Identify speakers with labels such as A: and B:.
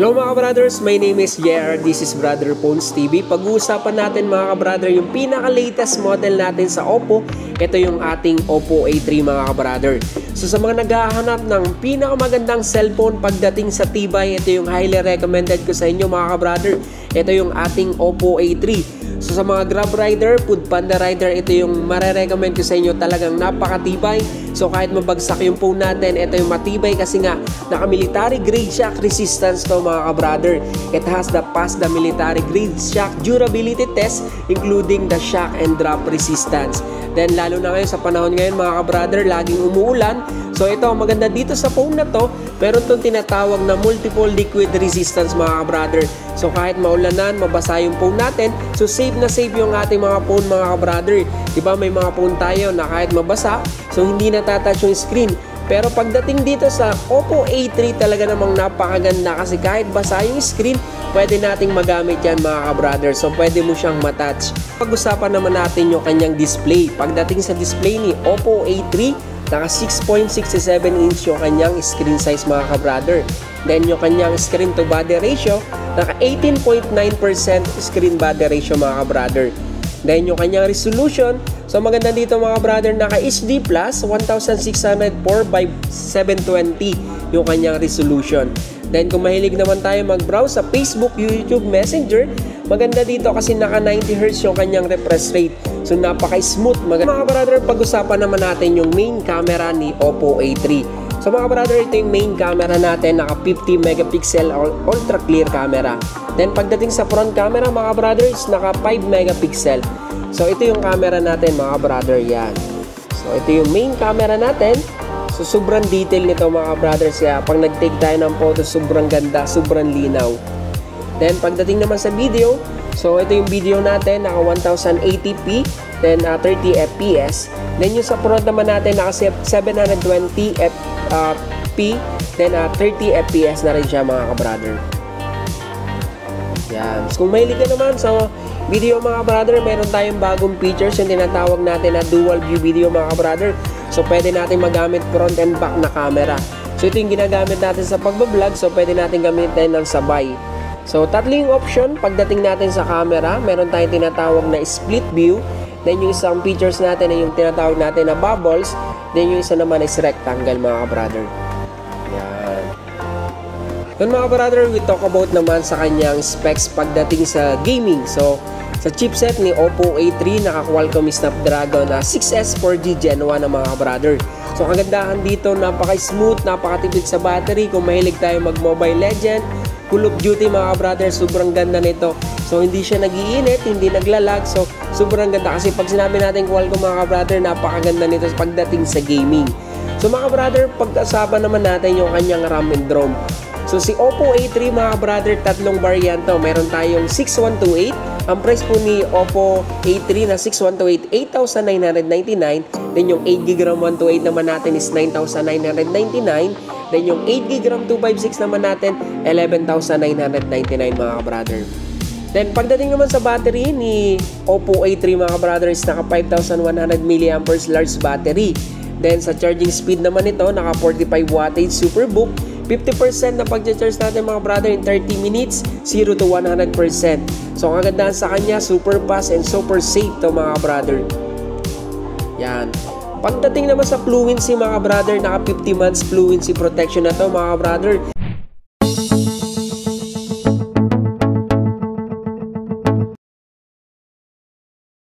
A: Hello mga brothers, my name is JR. This is Brother Phones TV. Pag-uusapan natin mga brother yung pinaka-latest model natin sa Oppo. Ito yung ating Oppo A3 mga brother. So sa mga naghahanap ng pinakamagandang cellphone pagdating sa tibay, ito yung highly recommended ko sa inyo mga brother. Ito yung ating Oppo A3. So sa mga Grab rider, Food Panda rider, ito yung marerecommend ko sa inyo, talagang napakatibay. So kahit mabagsak yung phone natin, ito yung matibay kasi nga naka-military grade shock resistance to mga ka-brother. It has passed the military grade shock durability test including the shock and drop resistance. Then lalo na ngayon sa panahon ngayon mga ka-brother, laging umuulan. So ito, maganda dito sa phone na to, meron itong tinatawag na multiple liquid resistance mga ka-brother. So kahit maulanan, mabasa yung phone natin, so safe na safe yung ating mga phone mga ka-brother. Diba may mga phone tayo na kahit mabasa, so hindi natatouch yung screen. Pero pagdating dito sa Oppo A3, talaga namang napakaganda kasi kahit basa yung screen, pwede nating magamit yan mga ka-brother. So pwede mo siyang matouch. Pag-usapan naman natin yung kanyang display. Pagdating sa display ni Oppo A3, naka 6.67 inch yung kanyang screen size mga ka-brother. Then yung kanyang screen to body ratio, naka 18.9% screen body ratio mga ka-brother. Then yung kanyang resolution, so maganda dito mga brother, naka HD plus 1604x720 yung kanyang resolution. Then kung mahilig naman tayo mag-browse sa Facebook, YouTube, Messenger, maganda dito kasi naka 90Hz yung kanyang refresh rate. So napaka-smooth. Mga brother, pag-usapan naman natin yung main camera ni Oppo A3. So mga brother, ito yung main camera natin, naka 50 megapixel ultra clear camera. Then pagdating sa front camera mga brothers, naka 5 megapixel. So ito yung camera natin mga brother, yan. So ito yung main camera natin. So sobrang detail nito mga brothers, kaya pag nag-take tayo ng photo, sobrang ganda, sobrang linaw. Then pagdating naman sa video, so ito yung video natin, naka 1080p, then 30 fps. Then yung sa front naman natin, naka 720p, then 30 fps na rin siya mga ka-brother. Yan. So, kung mahilig ka naman sa video mga brother, meron tayong bagong features yung tinatawag natin na dual view video mga brother. So pwede natin magamit front and back na camera. So ito yung ginagamit natin sa pagbablog, so pwede natin gamitin ng sabay. So tatlo yung option pagdating natin sa camera. Meron tayong tinatawag na split view. Then yung isang features natin ay yung tinatawag natin na bubbles. Then yung isa naman is rectangle mga brother. Yan. Then mga brother, we talk about naman sa kanyang specs pagdating sa gaming. So sa chipset ni Oppo A3, naka Qualcomm Snapdragon 6S 4G Gen 1 na mga brother. So ang kagandahan dito, napaka-smooth, napakatipid sa battery. Kung mahilig tayo mag-Mobile Legend, Call of Duty mga brother, sobrang ganda nito. So hindi siya nag-iinit, hindi naglalag. So sobrang ganda kasi pag sinabi natin Qualcomm mga brother, napakaganda nito pagdating sa gaming. So mga brother, pag-usapan naman natin yung kanyang RAM and ROM. So si Oppo A3 mga brother, tatlong varianto. Meron tayong 6128. Ang price po ni Oppo A3 na 6128, 8,999. Then yung 8GB RAM 128 naman natin is 9,999. Then yung 8GB RAM 256 naman natin, 11,999 mga brother. Then pagdating naman sa battery ni Oppo A3 mga brother is naka 5,100 mAh large battery. Then sa charging speed naman ito, naka 45 wattage Superbook. 50% na pag-charge natin mga brother in 30 minutes, 0 to 100%. So ang kagandahan sa kanya, super fast and super safe to mga brother. Yan. Pagdating naman sa fluency mga brother, naka 50 months fluency protection na to mga brother.